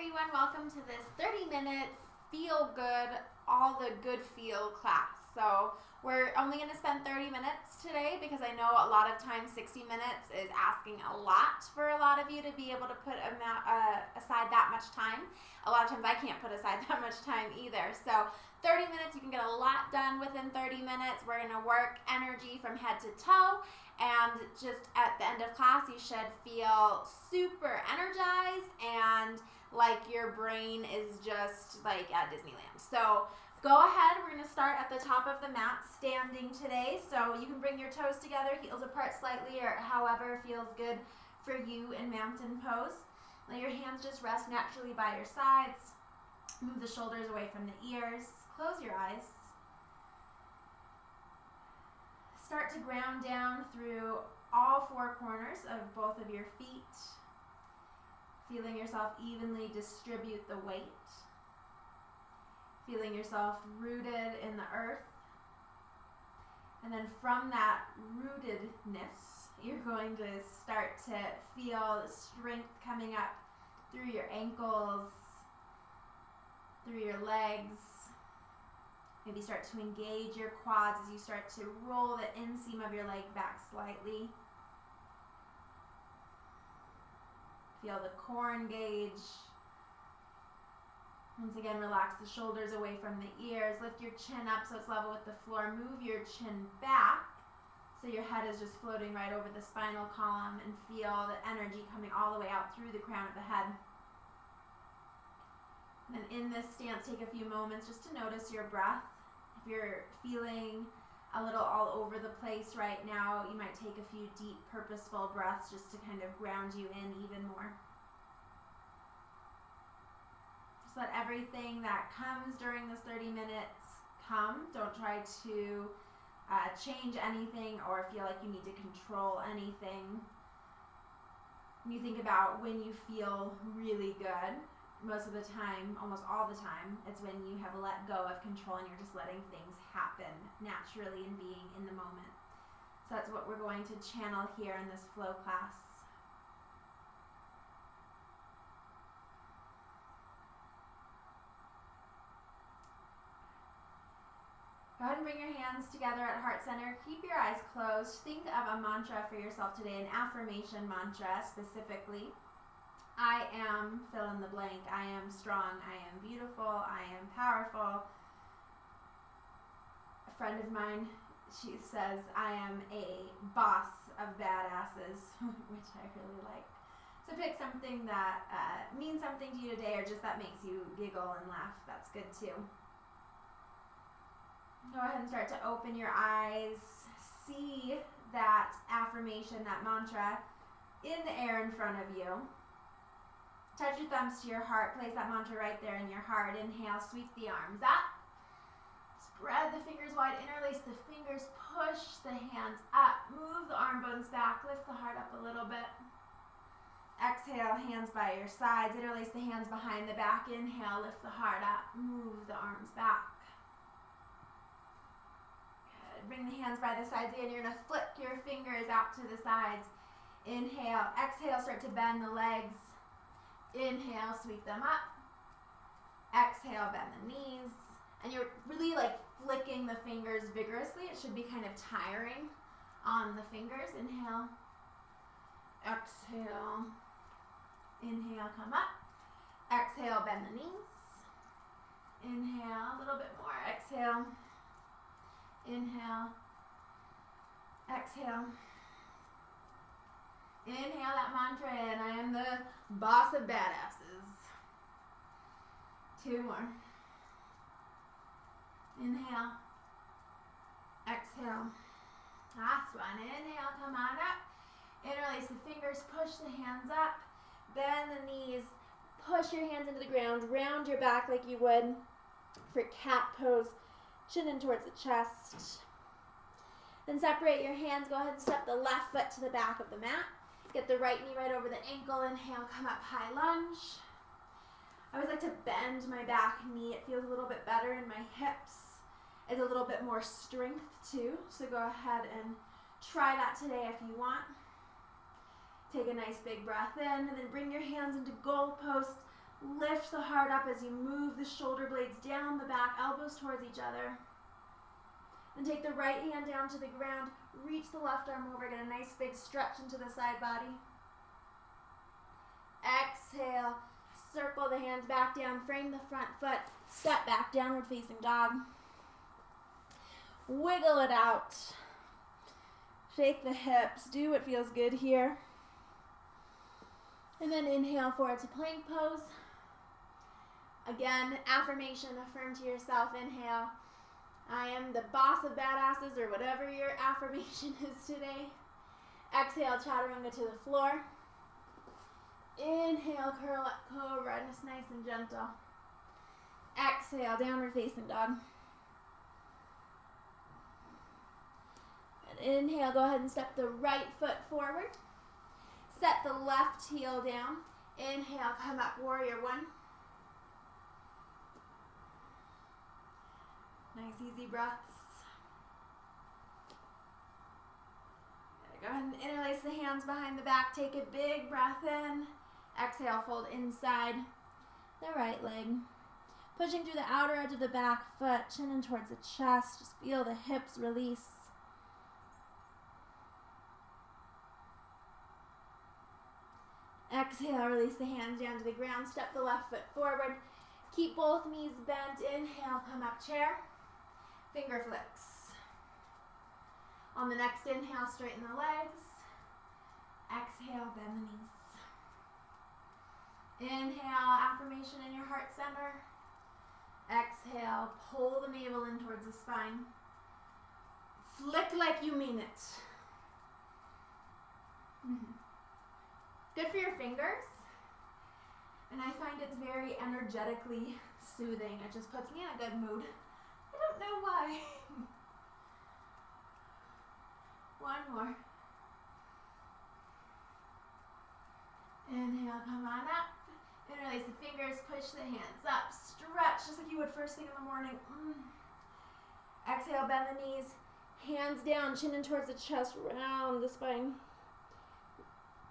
everyone, welcome to this 30-minute feel good, all the good feel class. So we're only going to spend 30 minutes today because I know a lot of times 60 minutes is asking a lot for a lot of you to be able to put aside that much time. A lot of times I can't put aside that much time either. So 30 minutes, you can get a lot done within 30 minutes. We're going to work energy from head to toe. And just at the end of class, you should feel super energized and like your brain is just like at Disneyland. So go ahead, we're going to start at the top of the mat standing today. So you can bring your toes together, heels apart slightly, or however feels good for you in mountain pose. Let your hands just rest naturally by your sides. Move the shoulders away from the ears. Close your eyes. Start to ground down through all four corners of both of your feet, feeling yourself evenly distribute the weight, feeling yourself rooted in the earth, and then from that rootedness, you're going to start to feel the strength coming up through your ankles, through your legs. Maybe start to engage your quads as you start to roll the inseam of your leg back slightly. Feel the core engage. Once again, relax the shoulders away from the ears. Lift your chin up so it's level with the floor. Move your chin back so your head is just floating right over the spinal column, and feel the energy coming all the way out through the crown of the head. And in this stance, take a few moments just to notice your breath. If you're feeling a little all over the place right now, you might take a few deep, purposeful breaths just to kind of ground you in even more. Just let everything that comes during this 30 minutes come. Don't try to change anything or feel like you need to control anything. When you think about when you feel really good, most of the time, almost all the time, it's when you have let go of control and you're just letting things happen naturally and being in the moment. So that's what we're going to channel here in this flow class. Go ahead and bring your hands together at heart center. Keep your eyes closed. Think of a mantra for yourself today, an affirmation mantra specifically. I am fill in the blank. I am strong. I am beautiful. I am powerful. A friend of mine, she says, I am a boss of badasses, which I really like. So pick something that means something to you today, or just that makes you giggle and laugh. That's good too. Go ahead and start to open your eyes. See that affirmation, that mantra in the air in front of you. Touch your thumbs to your heart. Place that mantra right there in your heart. Inhale, sweep the arms up. Spread the fingers wide. Interlace the fingers. Push the hands up. Move the arm bones back. Lift the heart up a little bit. Exhale, hands by your sides. Interlace the hands behind the back. Inhale, lift the heart up. Move the arms back. Good. Bring the hands by the sides again. You're going to flick your fingers out to the sides. Inhale. Exhale, start to bend the legs. Inhale, sweep them up. Exhale, bend the knees. And you're really like flicking the fingers vigorously. It should be kind of tiring on the fingers. Inhale. Exhale. Inhale, come up. Exhale, bend the knees. Inhale, a little bit more. Exhale. Inhale. Exhale. Inhale that mantra in. I am the boss of badasses. 2 more. Inhale. Exhale. Last one. Inhale, come on up. Interlace the fingers, push the hands up. Bend the knees. Push your hands into the ground. Round your back like you would for cat pose. Chin in towards the chest. Then separate your hands. Go ahead and step the left foot to the back of the mat. Get the right knee right over the ankle. Inhale, come up, high lunge. I always like to bend my back knee. It feels a little bit better in my hips. It's a little bit more strength too. So go ahead and try that today if you want. Take a nice big breath in, and then bring your hands into goalposts. Lift the heart up as you move the shoulder blades down the back, elbows towards each other. Then take the right hand down to the ground, reach the left arm over, get a nice big stretch into the side body. Exhale, circle the hands back down, frame the front foot, step back, downward facing dog. Wiggle it out. Shake the hips, do what feels good here. And then inhale forward to plank pose. Again, affirmation, affirm to yourself, inhale. I am the boss of badasses, or whatever your affirmation is today. Exhale, chaturanga to the floor. Inhale, curl up, cobra, just nice and gentle. Exhale, downward facing dog. And inhale, go ahead and step the right foot forward. Set the left heel down. Inhale, come up, warrior one. Nice, easy breaths. Go ahead and interlace the hands behind the back. Take a big breath in. Exhale, fold inside the right leg. Pushing through the outer edge of the back foot, chin in towards the chest. Just feel the hips release. Exhale, release the hands down to the ground. Step the left foot forward. Keep both knees bent. Inhale, come up, chair. Finger flicks. On the next inhale, straighten the legs. Exhale, bend the knees. Inhale, affirmation in your heart center. Exhale, pull the navel in towards the spine. Flick like you mean it. Good for your fingers. And I find it's very energetically soothing. It just puts me in a good mood. I don't know why. One more. Inhale, come on up. Interlace the fingers, push the hands up. Stretch just like you would first thing in the morning. Exhale, bend the knees. Hands down, chin in towards the chest, round the spine.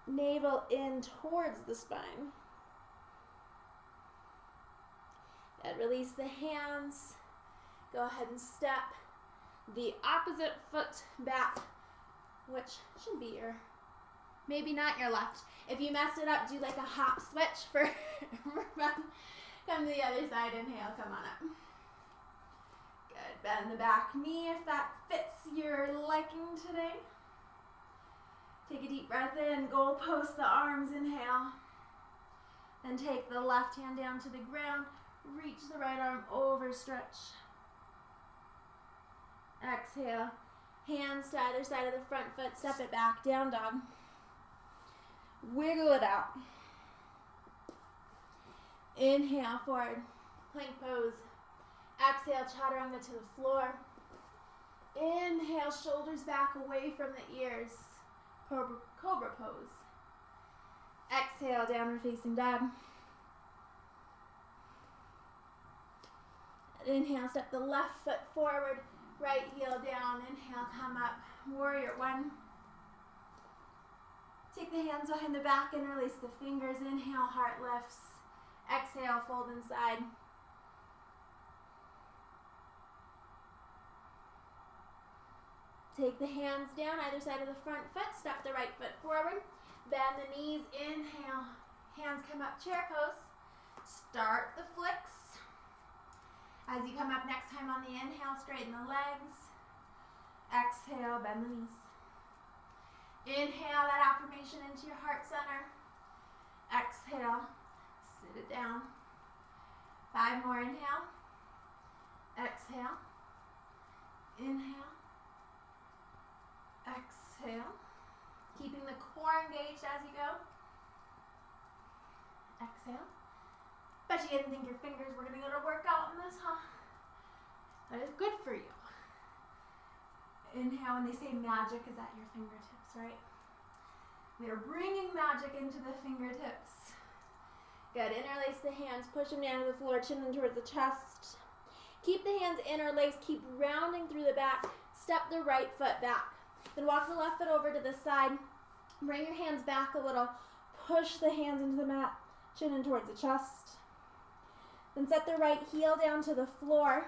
Navel in towards the spine. And release the hands. Go ahead and step the opposite foot back, which should be your, maybe not your left. If you messed it up, do like a hop switch for come to the other side. Inhale, come on up. Good. Bend the back knee if that fits your liking today. Take a deep breath in. Goal post the arms. Inhale. Then take the left hand down to the ground. Reach the right arm over, stretch. Exhale. Hands to either side of the front foot. Step it back. Down dog. Wiggle it out. Inhale, forward. Plank pose. Exhale, chaturanga to the floor. Inhale, shoulders back away from the ears. Cobra pose. Exhale, downward facing dog. Inhale, step the left foot forward, right heel down. Inhale, come up, warrior one. Take the hands behind the back and release the fingers. Inhale, heart lifts. Exhale, fold inside. Take the hands down, either side of the front foot. Step the right foot forward. Bend the knees. Inhale. Hands come up, chair pose. Start the flicks. As you come up next time on the inhale, straighten the legs. Exhale, bend the knees. Inhale that affirmation into your heart center. Exhale, sit it down. 5 more, inhale. Exhale. Inhale. Exhale. Keeping the core engaged as you go. Exhale. Bet you didn't think your fingers were going to go to work out in this, huh? That is good for you. Inhale, when they say magic is at your fingertips, right? We are bringing magic into the fingertips. Good. Interlace the hands, push them down to the floor, chin in towards the chest. Keep the hands interlaced, keep rounding through the back. Step the right foot back. Then walk the left foot over to the side. Bring your hands back a little. Push the hands into the mat, chin in towards the chest. Then set the right heel down to the floor.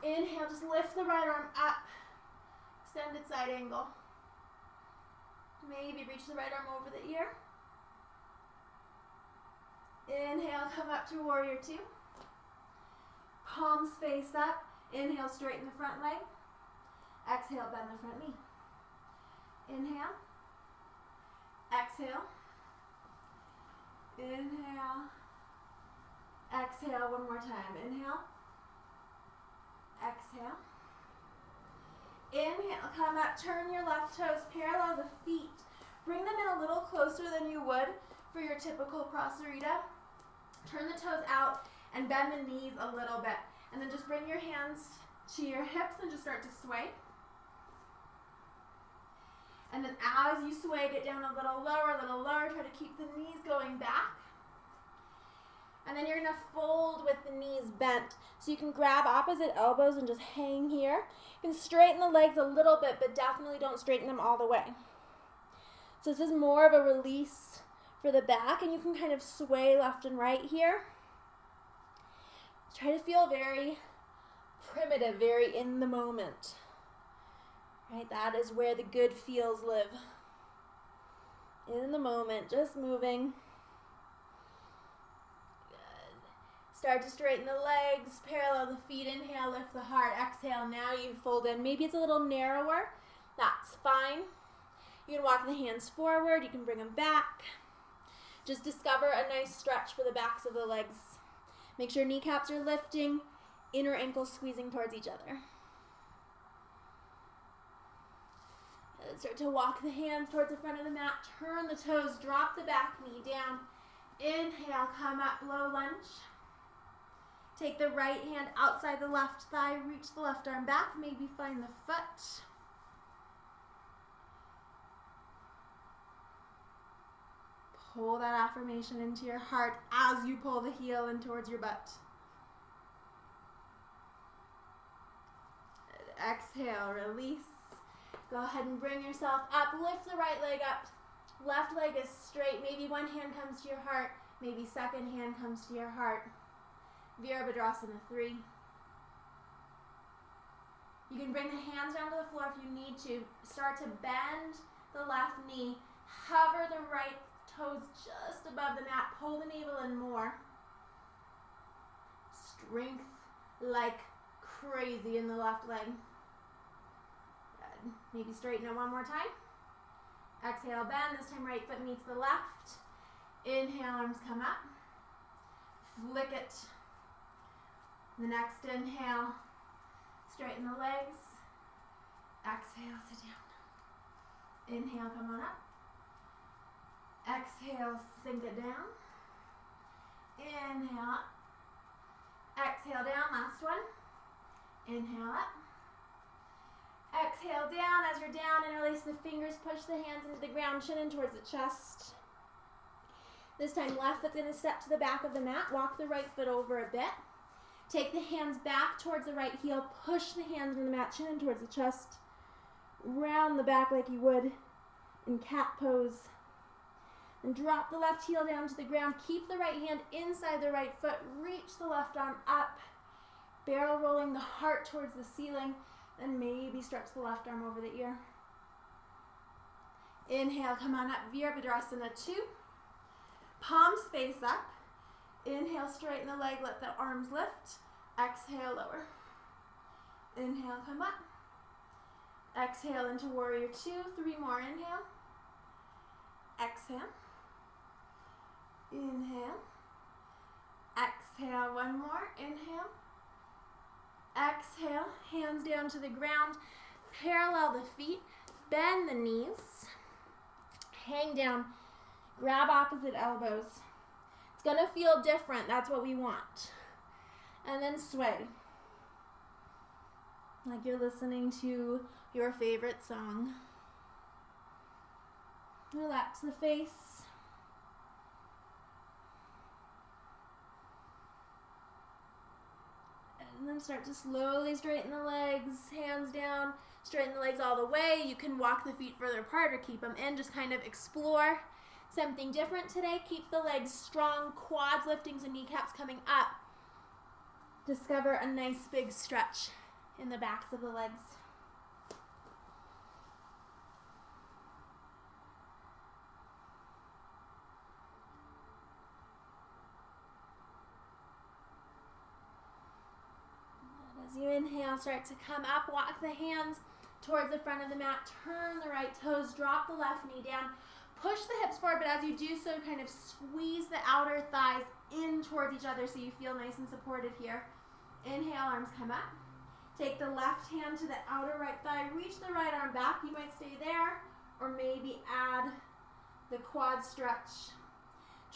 Inhale, just lift the right arm up. Extended side angle. Maybe reach the right arm over the ear. Inhale, come up to warrior two. Palms face up. Inhale, straighten the front leg. Exhale, bend the front knee. Inhale. Exhale. Inhale. Exhale one more time. Inhale. Exhale. Inhale, come up, turn your left toes, parallel the feet. Bring them in a little closer than you would for your typical prasarita. Turn the toes out and bend the knees a little bit. And then just bring your hands to your hips and just start to sway. And then as you sway, get down a little lower, try to keep the knees going back. And then you're gonna fold with the knees bent. So you can grab opposite elbows and just hang here. You can straighten the legs a little bit, but definitely don't straighten them all the way. So this is more of a release for the back, and you can kind of sway left and right here. Try to feel very primitive, very in the moment. Right, that is where the good feels live. In the moment, just moving. Start to straighten the legs, parallel the feet. Inhale, lift the heart. Exhale, now you fold in. Maybe it's a little narrower. That's fine. You can walk the hands forward. You can bring them back. Just discover a nice stretch for the backs of the legs. Make sure kneecaps are lifting, inner ankles squeezing towards each other. Start to walk the hands towards the front of the mat. Turn the toes, drop the back knee down. Inhale, come up, low lunge. Take the right hand outside the left thigh, reach the left arm back, maybe find the foot. Pull that affirmation into your heart as you pull the heel in towards your butt. Exhale, release. Go ahead and bring yourself up. Lift the right leg up. Left leg is straight. Maybe one hand comes to your heart. Maybe second hand comes to your heart. Virabhadrasana 3. You can bring the hands down to the floor if you need to. Start to bend the left knee. Hover the right toes just above the mat. Pull the navel in more. Strength like crazy in the left leg. Good. Maybe straighten it one more time. Exhale, bend. This time right foot meets the left. Inhale, arms come up. Flick it. The next inhale, straighten the legs. Exhale, sit down. Inhale, come on up. Exhale, sink it down. Inhale up. Exhale down, last one. Inhale up. Exhale down. As you're down, interlace the fingers, push the hands into the ground, chin in towards the chest. This time left foot's gonna step to the back of the mat. Walk the right foot over a bit. Take the hands back towards the right heel. Push the hands into the mat, chin in towards the chest. Round the back like you would in cat pose. And drop the left heel down to the ground. Keep the right hand inside the right foot. Reach the left arm up. Barrel rolling the heart towards the ceiling. Then maybe stretch the left arm over the ear. Inhale, come on up. Virabhadrasana 2. Palms face up. Inhale, straighten the leg, let the arms lift. Exhale, lower. Inhale, come up. Exhale into warrior 2. 3 more, inhale. Exhale. Inhale. Exhale, one more, inhale. Exhale, hands down to the ground. Parallel the feet, bend the knees. Hang down, grab opposite elbows. It's gonna feel different, that's what we want. And then sway. Like you're listening to your favorite song. Relax the face. And then start to slowly straighten the legs, hands down, straighten the legs all the way. You can walk the feet further apart or keep them in, just kind of explore. something different today. Keep the legs strong, quads lifting, and kneecaps coming up. Discover a nice big stretch in the backs of the legs. As you inhale, start to come up, walk the hands towards the front of the mat, turn the right toes, drop the left knee down, push the hips forward, but as you do so, kind of squeeze the outer thighs in towards each other so you feel nice and supported here. Inhale, arms come up. Take the left hand to the outer right thigh, reach the right arm back. You might stay there, or maybe add the quad stretch.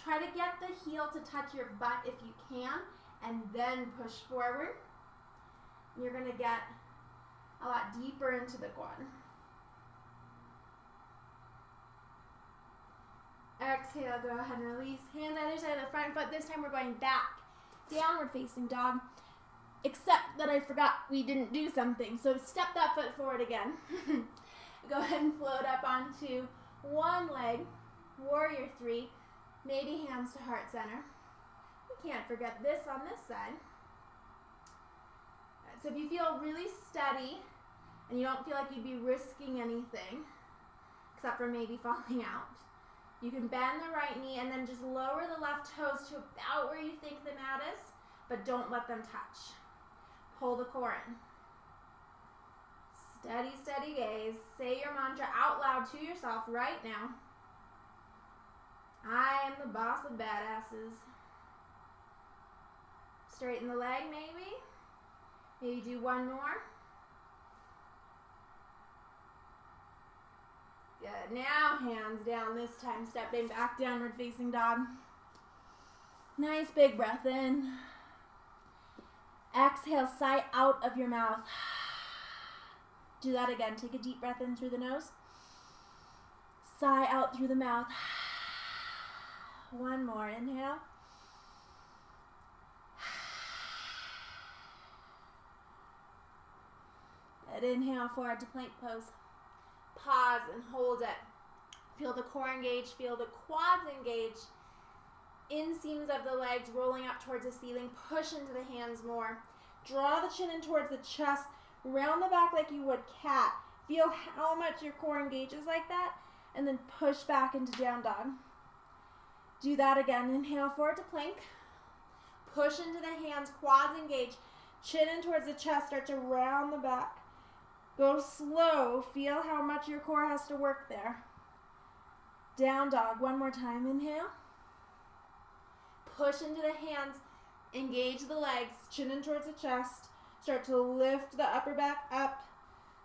Try to get the heel to touch your butt if you can, and then push forward. You're going to get a lot deeper into the quad. Exhale, go ahead and release. Hand either side of the front foot. This time we're going back. Downward facing dog. Except that I forgot we didn't do something. So step that foot forward again. Go ahead and float up onto one leg. Warrior 3. Maybe hands to heart center. We can't forget this on this side. So if you feel really steady and you don't feel like you'd be risking anything, except for maybe falling out, you can bend the right knee and then just lower the left toes to about where you think the mat is, but don't let them touch. Pull the core in. Steady, steady gaze. Say your mantra out loud to yourself right now. I am the boss of badasses. Straighten the leg maybe. Maybe do one more. Good. Now hands down, this time stepping back, downward facing dog. Nice big breath in. Exhale, sigh out of your mouth. Do that again. Take a deep breath in through the nose. Sigh out through the mouth. One more. Inhale. And inhale, forward to plank pose. Pause and hold it. Feel the core engage. Feel the quads engage. Inseams of the legs rolling up towards the ceiling. Push into the hands more. Draw the chin in towards the chest. Round the back like you would cat. Feel how much your core engages like that. And then push back into down dog. Do that again. Inhale, forward to plank. Push into the hands. Quads engage. Chin in towards the chest. Start to round the back. Go slow. Feel how much your core has to work there. Down dog. One more time. Inhale. Push into the hands. Engage the legs. Chin in towards the chest. Start to lift the upper back up.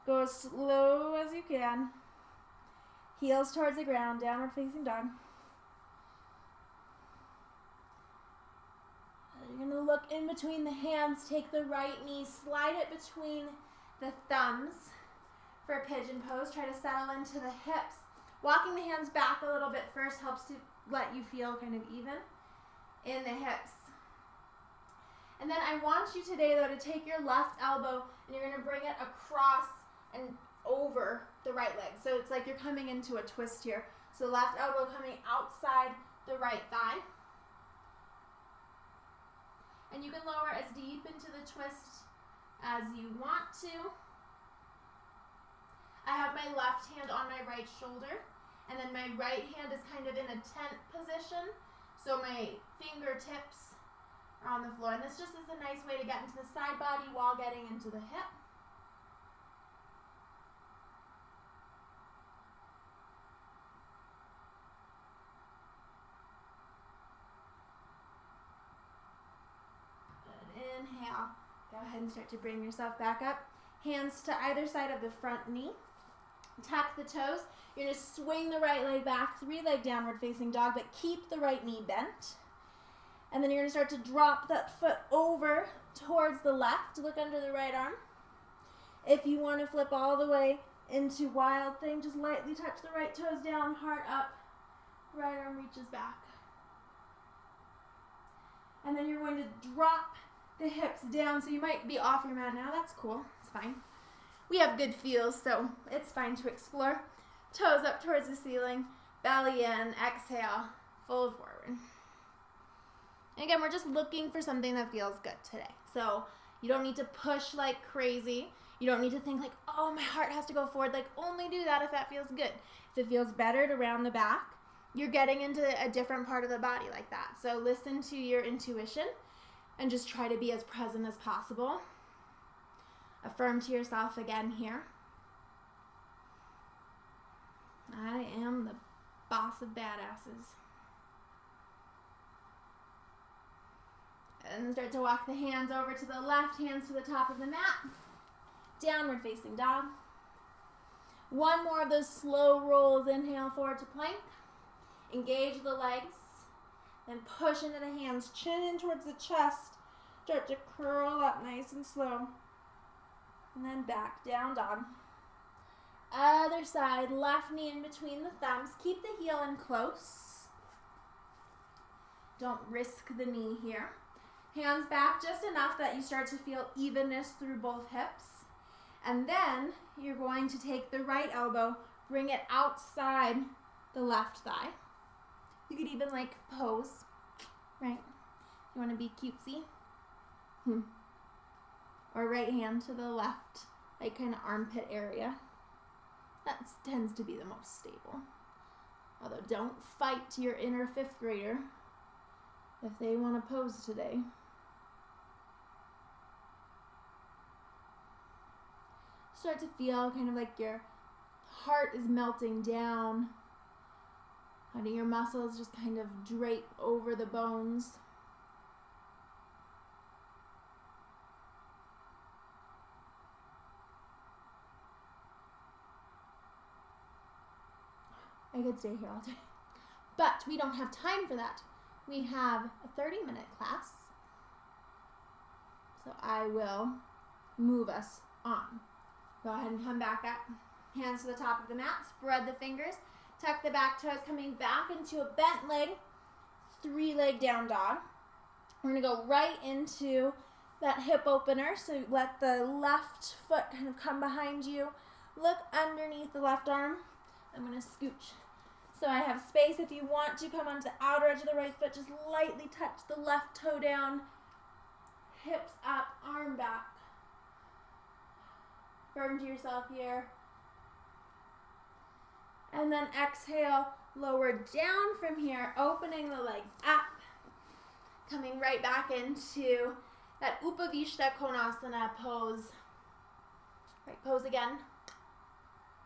Go as slow as you can. Heels towards the ground. Downward facing dog. You're going to look in between the hands. Take the right knee. Slide it between the thumbs for a pigeon pose. Try to settle into the hips. Walking the hands back a little bit first helps to let you feel kind of even in the hips. And then I want you today, though, to take your left elbow and you're going to bring it across and over the right leg. So it's like you're coming into a twist here. So left elbow coming outside the right thigh. And you can lower as deep into the twist as you want to. I have my left hand on my right shoulder, and then my right hand is kind of in a tent position, so my fingertips are on the floor. And this just is a nice way to get into the side body while getting into the hip. Inhale. Go ahead and start to bring yourself back up. Hands to either side of the front knee. Tuck the toes. You're going to swing the right leg back, 3-leg downward facing dog, but keep the right knee bent. And then you're going to start to drop that foot over towards the left. Look under the right arm. If you want to flip all the way into wild thing, just lightly touch the right toes down, heart up. Right arm reaches back. And then you're going to drop the hips down, so you might be off your mat now. That's cool. It's fine. We have good feels, so it's fine to explore. Toes up towards the ceiling. Belly in, exhale, fold forward. And again, we're just looking for something that feels good today. So you don't need to push like crazy. You don't need to think like, oh, my heart has to go forward. Like, only do that if that feels good. If it feels better to round the back, you're getting into a different part of the body like that. So listen to your intuition and just try to be as present as possible. Affirm to yourself again here. I am the boss of badasses. And then start to walk the hands over to the left, hands to the top of the mat. Downward facing dog. One more of those slow rolls. Inhale forward to plank. Engage the legs. Then push into the hands. Chin in towards the chest. Start to curl up nice and slow. And then back down dog. Other side. Left knee in between the thumbs. Keep the heel in close. Don't risk the knee here. Hands back just enough that you start to feel evenness through both hips. And then you're going to take the right elbow, bring it outside the left thigh. You could even like pose, right? You want to be cutesy. Or right hand to the left, like kind of armpit area. That tends to be the most stable. Although don't fight your inner fifth grader if they want to pose today. Start to feel kind of like your heart is melting down. Letting your muscles just kind of drape over the bones. I could stay here all day. But we don't have time for that. We have a 30-minute class. So I will move us on. Go ahead and come back up. Hands to the top of the mat. Spread the fingers. Tuck the back toes, coming back into a bent leg. 3-leg down dog. We're going to go right into that hip opener. So let the left foot kind of come behind you. Look underneath the left arm. I'm going to scooch. So I have space. If you want to come onto the outer edge of the right foot, just lightly touch the left toe down. Hips up, arm back. Firm to yourself here. And then exhale, lower down from here, opening the legs up. Coming right back into that Upavishta Konasana pose. Right, pose again,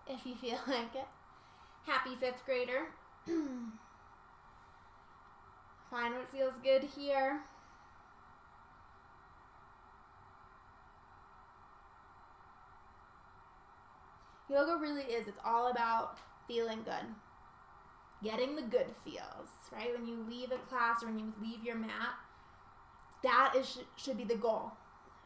if you feel like it. Happy fifth grader. Find what feels good here. Yoga really is, it's all about feeling good. Getting the good feels, right? When you leave a class or when you leave your mat, that should be the goal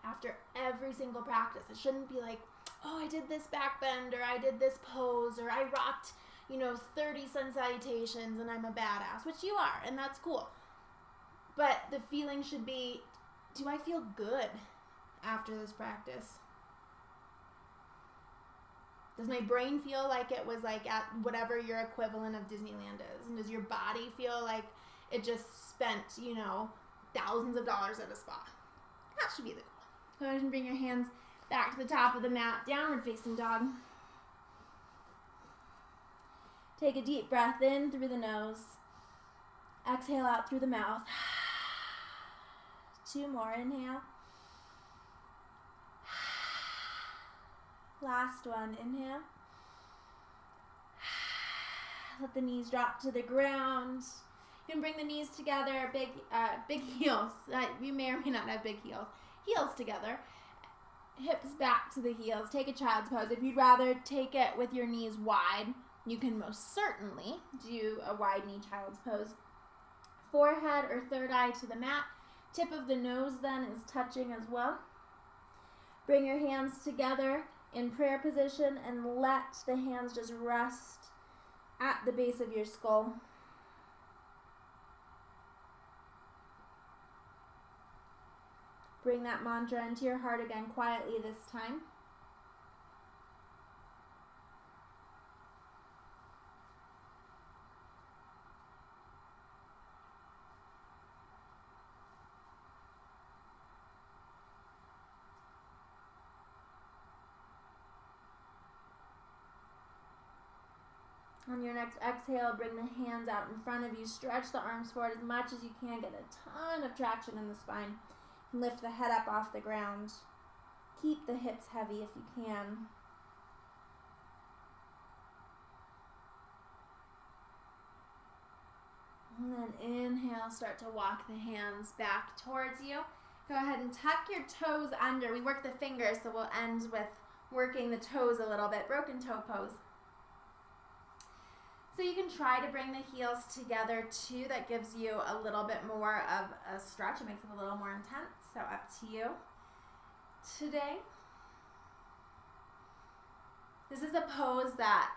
after every single practice. It shouldn't be like, oh, I did this back bend, or I did this pose, or I rocked, 30 sun salutations and I'm a badass, which you are, and that's cool. But the feeling should be, do I feel good after this practice? Does my brain feel like it was like at whatever your equivalent of Disneyland is? And does your body feel like it just spent, thousands of dollars at a spa? That should be the goal. Go ahead and bring your hands back to the top of the mat, downward facing dog. Take a deep breath in through the nose. Exhale out through the mouth. 2 more, inhale. Last one, inhale. Let the knees drop to the ground. You can bring the knees together, big heels. You may or may not have big heels. Heels together. Hips back to the heels. Take a child's pose. If you'd rather take it with your knees wide, you can most certainly do a wide knee child's pose. Forehead or third eye to the mat. Tip of the nose then is touching as well. Bring your hands together in prayer position and let the hands just rest at the base of your skull. Bring that mantra into your heart again quietly this time. On your next exhale, bring the hands out in front of you. Stretch the arms forward as much as you can. Get a ton of traction in the spine. Lift the head up off the ground. Keep the hips heavy if you can. And then inhale, start to walk the hands back towards you. Go ahead and tuck your toes under. We work the fingers, so we'll end with working the toes a little bit. Broken toe pose. So you can try to bring the heels together too. That gives you a little bit more of a stretch. It makes it a little more intense. So up to you. Today, this is a pose that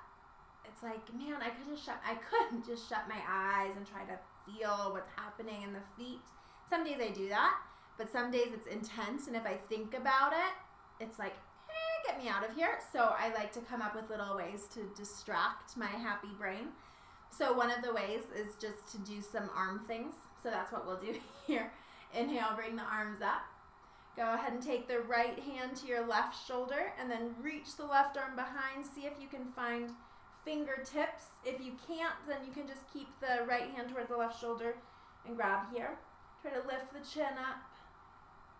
it's like, man, I couldn't just shut my eyes and try to feel what's happening in the feet. Some days I do that, but some days it's intense, and if I think about it, it's like, hey, get me out of here. So I like to come up with little ways to distract my happy brain. So one of the ways is just to do some arm things. So that's what we'll do here. Inhale, bring the arms up. Go ahead and take the right hand to your left shoulder and then reach the left arm behind. See if you can find fingertips. If you can't, then you can just keep the right hand towards the left shoulder and grab here. Try to lift the chin up.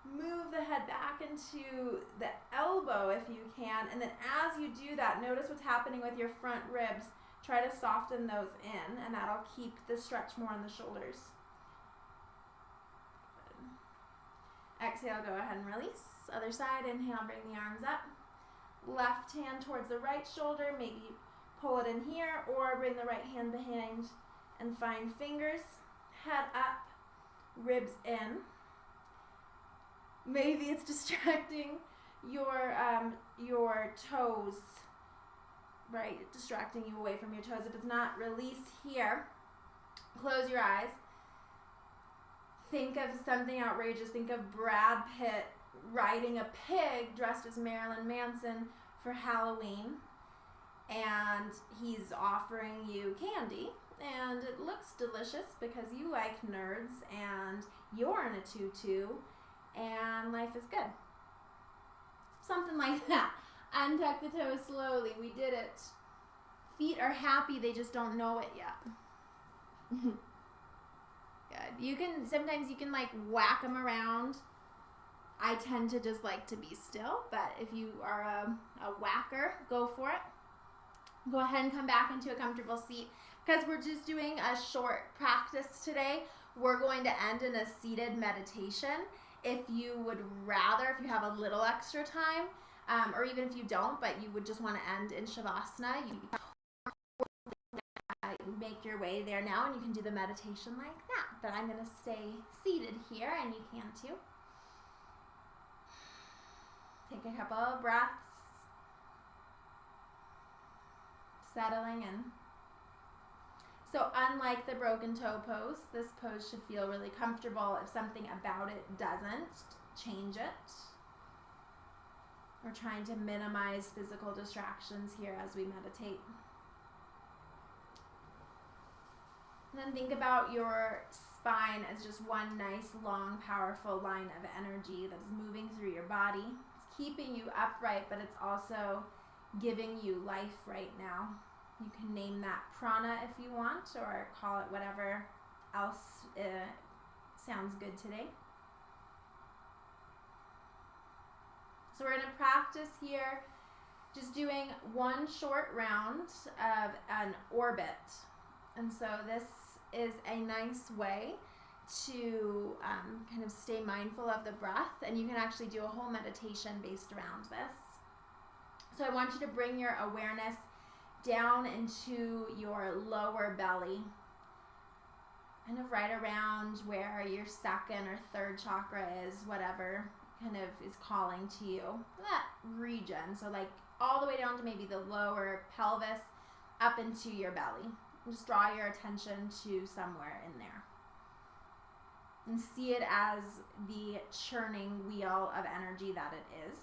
Move the head back into the elbow if you can. And then as you do that, notice what's happening with your front ribs. Try to soften those in, and that'll keep the stretch more in the shoulders. Good. Exhale, go ahead and release. Other side, inhale, bring the arms up. Left hand towards the right shoulder, maybe pull it in here, or bring the right hand behind and find fingers. Head up, ribs in. Maybe it's distracting your toes, right? Distracting you away from your toes. If it's not, release here. Close your eyes. Think of something outrageous. Think of Brad Pitt riding a pig dressed as Marilyn Manson for Halloween. And he's offering you candy. And it looks delicious because you like nerds and you're in a tutu. And life is good. Something like that. Untuck the toes slowly. We did it. Feet are happy. They just don't know it yet. Good. Sometimes you can like whack them around. I tend to just like to be still. But if you are a whacker, go for it. Go ahead and come back into a comfortable seat. Because we're just doing a short practice today, we're going to end in a seated meditation. If you would rather, if you have a little extra time, or even if you don't, but you would just want to end in Shavasana, you make your way there now, and you can do the meditation like that. But I'm going to stay seated here, and you can too. Take a couple of breaths. Settling in. So unlike the broken toe pose, this pose should feel really comfortable. If something about it doesn't, change it. We're trying to minimize physical distractions here as we meditate. And then think about your spine as just one nice, long, powerful line of energy that is moving through your body. It's keeping you upright, but it's also giving you life right now. You can name that prana if you want, or call it whatever else sounds good today. So we're going to practice here just doing one short round of an orbit. And so this is a nice way to kind of stay mindful of the breath, and you can actually do a whole meditation based around this. So I want you to bring your awareness down into your lower belly, kind of right around where your second or third chakra is, whatever kind of is calling to you, that region. So like all the way down to maybe the lower pelvis, up into your belly. Just draw your attention to somewhere in there. And see it as the churning wheel of energy that it is.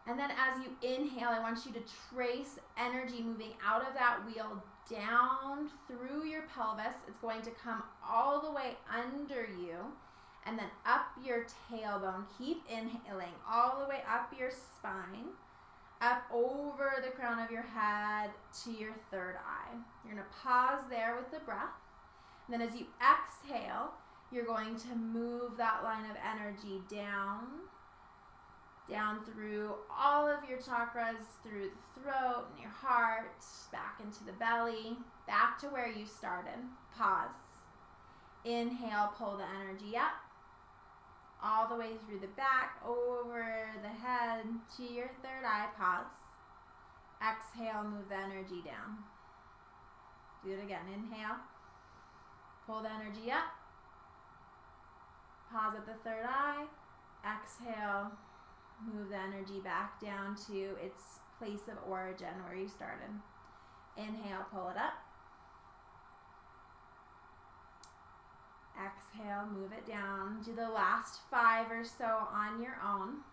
And then as you inhale, I want you to trace energy moving out of that wheel down through your pelvis. It's going to come all the way under you and then up your tailbone. Keep inhaling all the way up your spine, up over the crown of your head to your third eye. You're going to pause there with the breath. And then as you exhale, you're going to move that line of energy down through all of your chakras, through the throat and your heart, back into the belly, back to where you started. Pause. Inhale, pull the energy up, all the way through the back, over the head to your third eye. Pause. Exhale, move the energy down. Do it again. Inhale, pull the energy up, pause at the third eye. Exhale, move the energy back down to its place of origin where you started. Inhale, pull it up. Exhale, move it down. Do the last 5 or so on your own.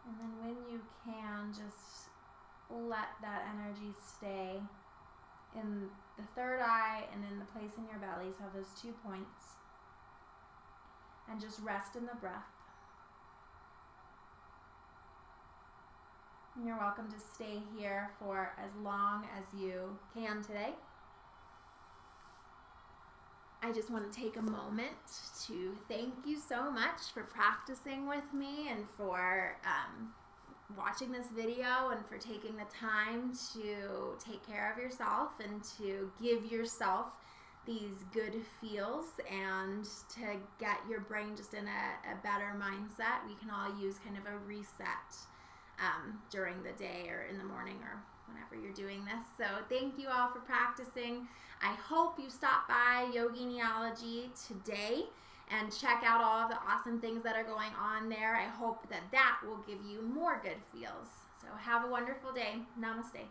And then when you can, just let that energy stay in the third eye and in the place in your belly. So have those 2 points. And just rest in the breath. And you're welcome to stay here for as long as you can today. I just want to take a moment to thank you so much for practicing with me and for watching this video and for taking the time to take care of yourself and to give yourself these good feels and to get your brain just in a better mindset. We can all use kind of a reset during the day or in the morning or whenever you're doing this. So thank you all for practicing. I hope you stop by Yoginiology today and check out all of the awesome things that are going on there. I hope that will give you more good feels. So have a wonderful day. Namaste.